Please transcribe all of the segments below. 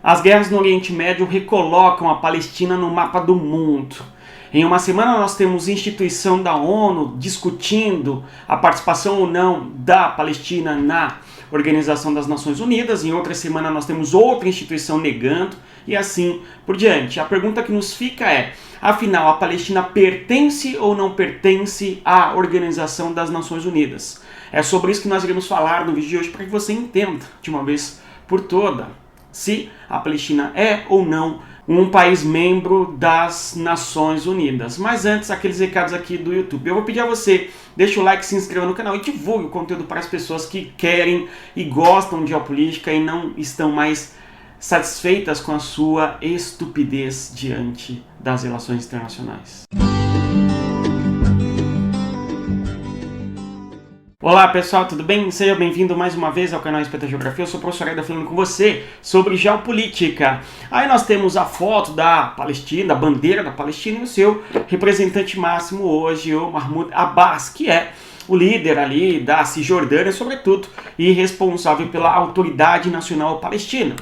As guerras no Oriente Médio recolocam a Palestina no mapa do mundo. Em uma semana nós temos instituição da ONU discutindo a participação ou não da Palestina na Organização das Nações Unidas. Em outra semana nós temos outra instituição negando e assim por diante. A pergunta que nos fica é, afinal, a Palestina pertence ou não pertence à Organização das Nações Unidas? É sobre isso que nós iremos falar no vídeo de hoje para que você entenda de uma vez por toda se a Palestina é ou não um país membro das Nações Unidas. Mas antes, aqueles recados aqui do YouTube. Eu vou pedir a você, deixa o like, se inscreva no canal e divulgue o conteúdo para as pessoas que querem e gostam de geopolítica e não estão mais satisfeitas com a sua estupidez diante das relações internacionais. Olá pessoal, tudo bem? Seja bem-vindo mais uma vez ao canal Espeta Geografia. Eu sou o professor Aida falando com você sobre geopolítica. Aí nós temos a foto da Palestina, a bandeira da Palestina e o seu representante máximo hoje, o Mahmoud Abbas, que é o líder ali da Cisjordânia, sobretudo, e responsável pela Autoridade Nacional Palestina.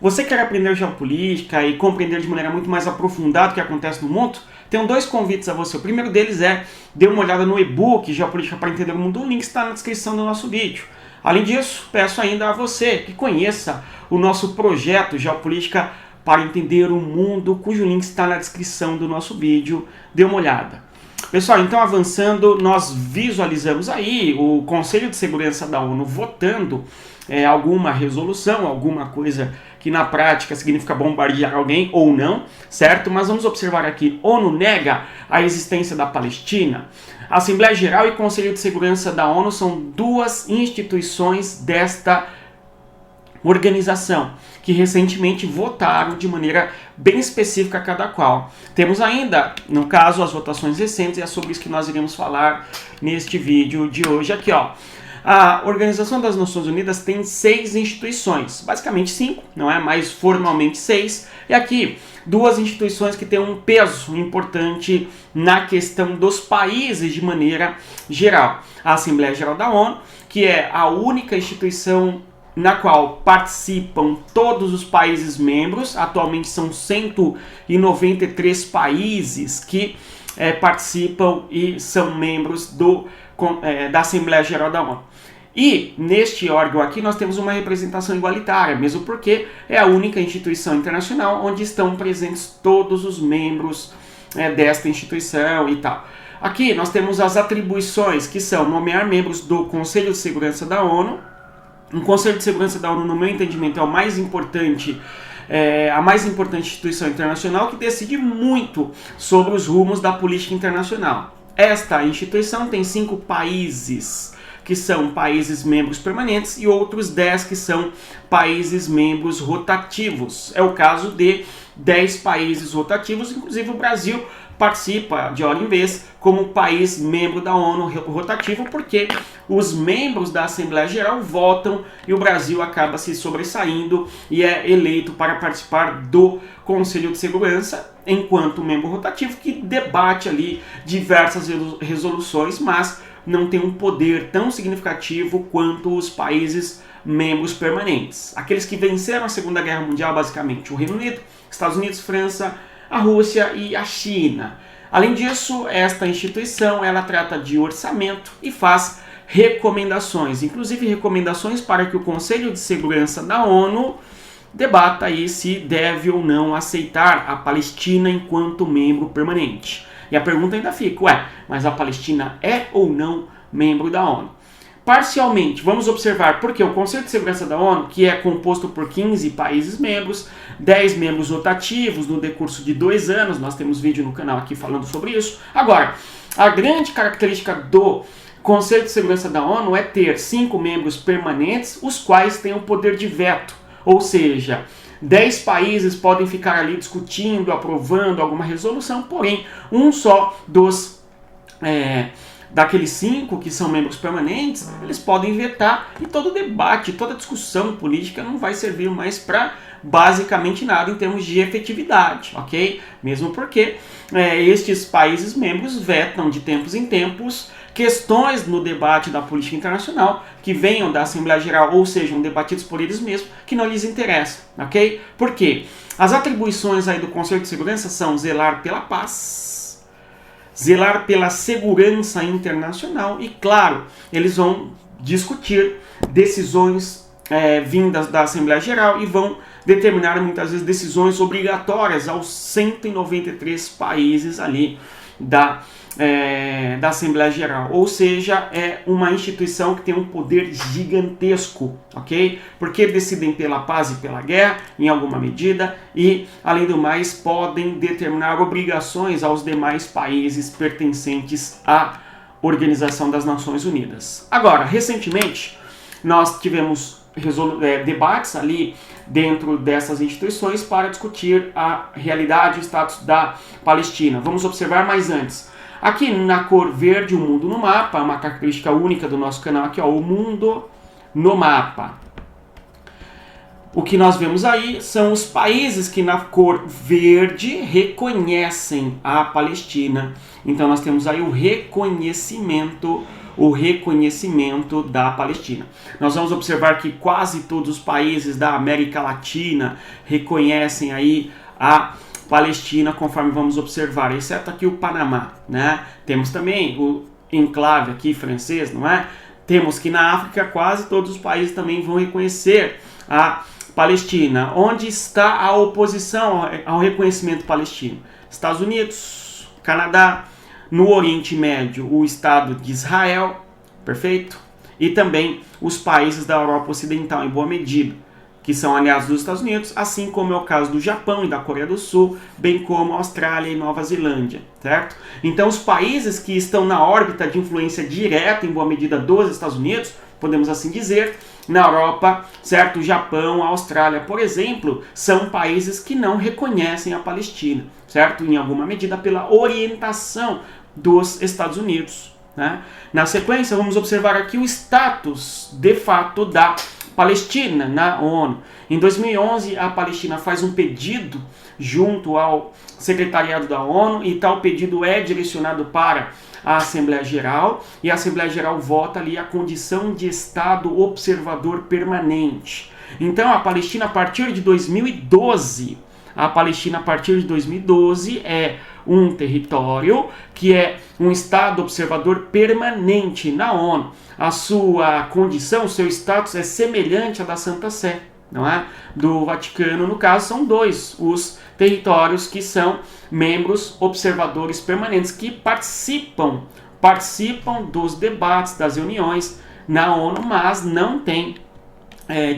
Você quer aprender geopolítica e compreender de maneira muito mais aprofundada o que acontece no mundo? Tenho dois convites a você. O primeiro deles é, dê uma olhada no e-book Geopolítica para Entender o Mundo. O link está na descrição do nosso vídeo. Além disso, peço ainda a você que conheça o nosso projeto Geopolítica para Entender o Mundo, cujo link está na descrição do nosso vídeo. Dê uma olhada. Pessoal, então avançando, nós visualizamos aí o Conselho de Segurança da ONU votando alguma resolução, alguma coisa que na prática significa bombardear alguém ou não, certo? Mas vamos observar aqui, ONU nega a existência da Palestina. A Assembleia Geral e Conselho de Segurança da ONU são duas instituições desta organização, que recentemente votaram de maneira bem específica cada qual. Temos ainda, no caso, as votações recentes, e é sobre isso que nós iremos falar neste vídeo de hoje aqui, ó. A Organização das Nações Unidas tem 6 instituições, basicamente 5, não é? Mais formalmente 6, e aqui duas instituições que têm um peso importante na questão dos países de maneira geral. A Assembleia Geral da ONU, que é a única instituição na qual participam todos os países membros. Atualmente são 193 países que participam e são membros da Assembleia Geral da ONU. E neste órgão aqui nós temos uma representação igualitária, mesmo porque é a única instituição internacional onde estão presentes todos os membros desta instituição e tal. Aqui nós temos as atribuições, que são nomear membros do Conselho de Segurança da ONU. O Conselho de Segurança da ONU, no meu entendimento, é a mais importante instituição internacional que decide muito sobre os rumos da política internacional. Esta instituição tem 5 países que são países membros permanentes e outros 10 que são países membros rotativos. É o caso de 10 países rotativos, inclusive o Brasil participa de hora em vez como país membro da ONU rotativo, porque os membros da Assembleia Geral votam e o Brasil acaba se sobressaindo e é eleito para participar do Conselho de Segurança enquanto membro rotativo, que debate ali diversas resoluções, mas não tem um poder tão significativo quanto os países membros permanentes. Aqueles que venceram a Segunda Guerra Mundial, basicamente, o Reino Unido, Estados Unidos, França, a Rússia e a China. Além disso, esta instituição ela trata de orçamento e faz recomendações, inclusive recomendações para que o Conselho de Segurança da ONU debata aí se deve ou não aceitar a Palestina enquanto membro permanente. E a pergunta ainda fica, mas a Palestina é ou não membro da ONU? Parcialmente, vamos observar porque o Conselho de Segurança da ONU, que é composto por 15 países membros, 10 membros rotativos no decurso de 2 anos, nós temos vídeo no canal aqui falando sobre isso. Agora, a grande característica do Conselho de Segurança da ONU é ter 5 membros permanentes, os quais têm o poder de veto, ou seja, 10 países podem ficar ali discutindo, aprovando alguma resolução, porém, um só daqueles 5 que são membros permanentes, eles podem vetar e todo debate, toda discussão política não vai servir mais para basicamente nada em termos de efetividade, ok? Mesmo porque estes países membros vetam de tempos em tempos questões no debate da política internacional que venham da Assembleia Geral ou sejam debatidos por eles mesmos que não lhes interessam, ok? Por quê? As atribuições aí do Conselho de Segurança são zelar pela paz, zelar pela segurança internacional e, claro, eles vão discutir decisões vindas da Assembleia Geral e vão determinar muitas vezes decisões obrigatórias aos 193 países ali da Assembleia Geral, ou seja, é uma instituição que tem um poder gigantesco, ok? Porque decidem pela paz e pela guerra, em alguma medida, e, além do mais, podem determinar obrigações aos demais países pertencentes à Organização das Nações Unidas. Agora, recentemente, nós tivemos debates ali dentro dessas instituições para discutir a realidade e o status da Palestina. Vamos observar mais antes. Aqui na cor verde, o mundo no mapa, uma característica única do nosso canal aqui, ó, o mundo no mapa. O que nós vemos aí são os países que na cor verde reconhecem a Palestina. Então nós temos aí o reconhecimento da Palestina. Nós vamos observar que quase todos os países da América Latina reconhecem aí a Palestina, conforme vamos observar, exceto aqui o Panamá, né? Temos também o enclave aqui francês, não é? Temos que na África quase todos os países também vão reconhecer a Palestina. Onde está a oposição ao reconhecimento palestino? Estados Unidos, Canadá, no Oriente Médio, o Estado de Israel, perfeito? E também os países da Europa Ocidental, em boa medida, que são aliados dos Estados Unidos, assim como é o caso do Japão e da Coreia do Sul, bem como Austrália e Nova Zelândia, certo? Então, os países que estão na órbita de influência direta, em boa medida, dos Estados Unidos, podemos assim dizer, na Europa, certo? O Japão, a Austrália, por exemplo, são países que não reconhecem a Palestina, certo? Em alguma medida pela orientação dos Estados Unidos, né? Na sequência, vamos observar aqui o status, de fato, da Palestina na ONU. Em 2011, a Palestina faz um pedido junto ao secretariado da ONU e tal pedido é direcionado para a Assembleia Geral e a Assembleia Geral vota ali a condição de Estado observador permanente. Então, a Palestina, a partir de 2012, é um território que é um Estado observador permanente na ONU. A sua condição, o seu status é semelhante à da Santa Sé, não é? Do Vaticano, no caso, são dois os territórios que são membros observadores permanentes, que participam dos debates, das reuniões na ONU, mas não têm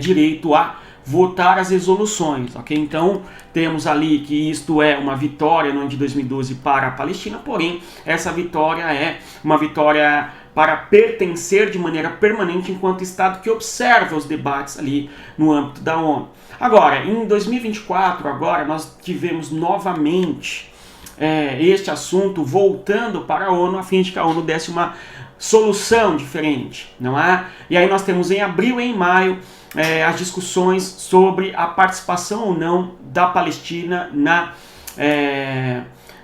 direito a votar as resoluções, ok? Então, temos ali que isto é uma vitória no ano de 2012 para a Palestina, porém, essa vitória é uma vitória para pertencer de maneira permanente enquanto Estado que observa os debates ali no âmbito da ONU. Agora, em 2024, nós tivemos novamente este assunto voltando para a ONU, a fim de que a ONU desse uma solução diferente, não é? E aí nós temos em abril e em maio as discussões sobre a participação ou não da Palestina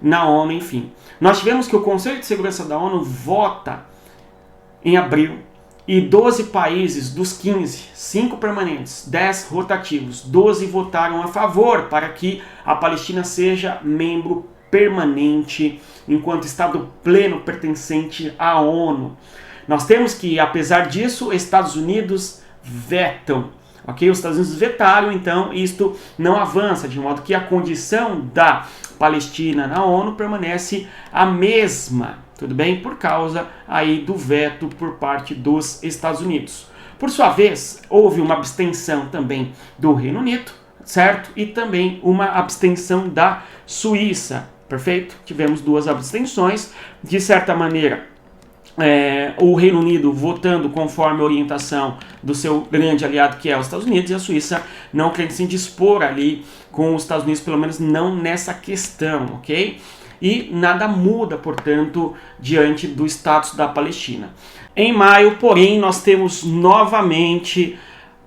na ONU, enfim. Nós tivemos que o Conselho de Segurança da ONU vota em abril e 12 países dos 15, 5 permanentes, 10 rotativos, 12 votaram a favor para que a Palestina seja membro permanente enquanto Estado pleno pertencente à ONU. Nós temos que, apesar disso, Estados Unidos vetam, ok? Os Estados Unidos vetaram, então isto não avança, de modo que a condição da Palestina na ONU permanece a mesma, tudo bem? Por causa aí do veto por parte dos Estados Unidos. Por sua vez, houve uma abstenção também do Reino Unido, certo? E também uma abstenção da Suíça, perfeito? Tivemos duas abstenções, de certa maneira, o Reino Unido votando conforme a orientação do seu grande aliado, que é os Estados Unidos, e a Suíça não querendo se dispor ali com os Estados Unidos, pelo menos não nessa questão, ok? E nada muda, portanto, diante do status da Palestina. Em maio, porém, nós temos novamente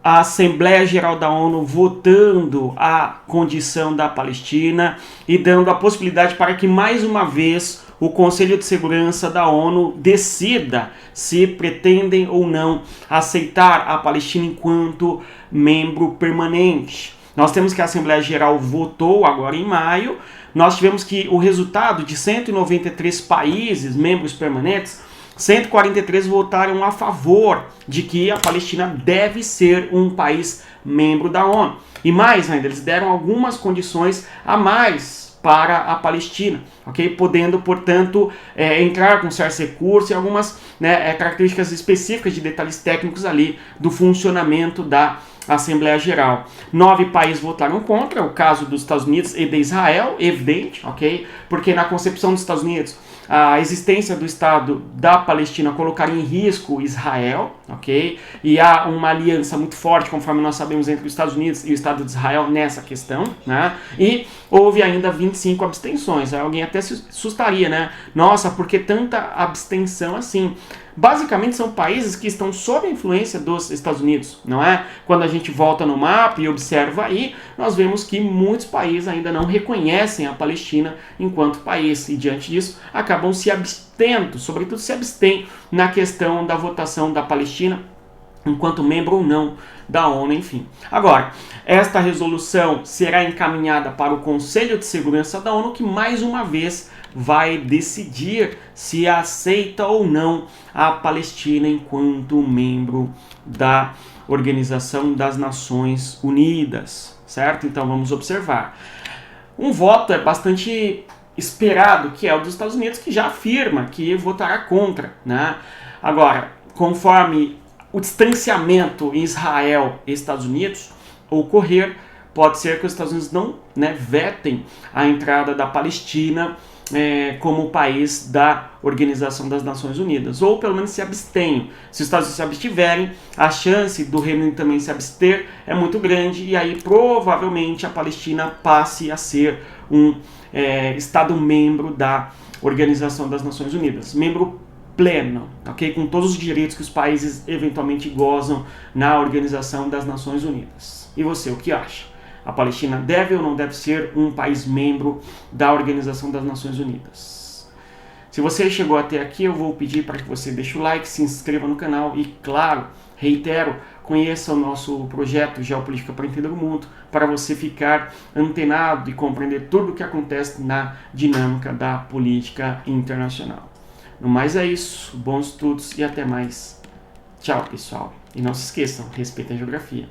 a Assembleia Geral da ONU votando a condição da Palestina e dando a possibilidade para que mais uma vez o Conselho de Segurança da ONU decida se pretendem ou não aceitar a Palestina enquanto membro permanente. Nós temos que a Assembleia Geral votou agora em maio, nós tivemos que o resultado de 193 países, membros permanentes, 143 votaram a favor de que a Palestina deve ser um país membro da ONU. E mais ainda, eles deram algumas condições a mais para a Palestina, ok? Podendo, portanto, entrar com certos recursos e algumas características específicas de detalhes técnicos ali do funcionamento da Assembleia Geral. 9 países votaram contra, o caso dos Estados Unidos e de Israel, evidente, ok? Porque na concepção dos Estados Unidos, a existência do Estado da Palestina colocaria em risco Israel, ok? E há uma aliança muito forte, conforme nós sabemos, entre os Estados Unidos e o Estado de Israel nessa questão, né? E houve ainda 25 abstenções. Alguém até se assustaria, né? Nossa, por que tanta abstenção assim? Basicamente são países que estão sob a influência dos Estados Unidos, não é? Quando a gente volta no mapa e observa aí, nós vemos que muitos países ainda não reconhecem a Palestina enquanto país e diante disso acabam se abstendo, sobretudo se abstêm na questão da votação da Palestina enquanto membro ou não da ONU, enfim. Agora, esta resolução será encaminhada para o Conselho de Segurança da ONU, que mais uma vez vai decidir se aceita ou não a Palestina enquanto membro da Organização das Nações Unidas, certo? Então vamos observar. Um voto é bastante esperado, que é o dos Estados Unidos, que já afirma que votará contra, né? Agora, conforme o distanciamento em Israel e Estados Unidos ocorrer, pode ser que os Estados Unidos não vetem a entrada da Palestina como país da Organização das Nações Unidas, ou pelo menos se abstenham. Se os Estados Unidos se abstiverem, a chance do Reino Unido também se abster é muito grande, e aí provavelmente a Palestina passe a ser um Estado membro da Organização das Nações Unidas, membro pleno, ok? Com todos os direitos que os países eventualmente gozam na Organização das Nações Unidas. E você, o que acha? A Palestina deve ou não deve ser um país membro da Organização das Nações Unidas? Se você chegou até aqui, eu vou pedir para que você deixe o like, se inscreva no canal e, claro, reitero, conheça o nosso projeto Geopolítica para Entender o Mundo, para você ficar antenado e compreender tudo o que acontece na dinâmica da política internacional. No mais é isso, bons estudos e até mais. Tchau, pessoal. E não se esqueçam, respeitem a geografia.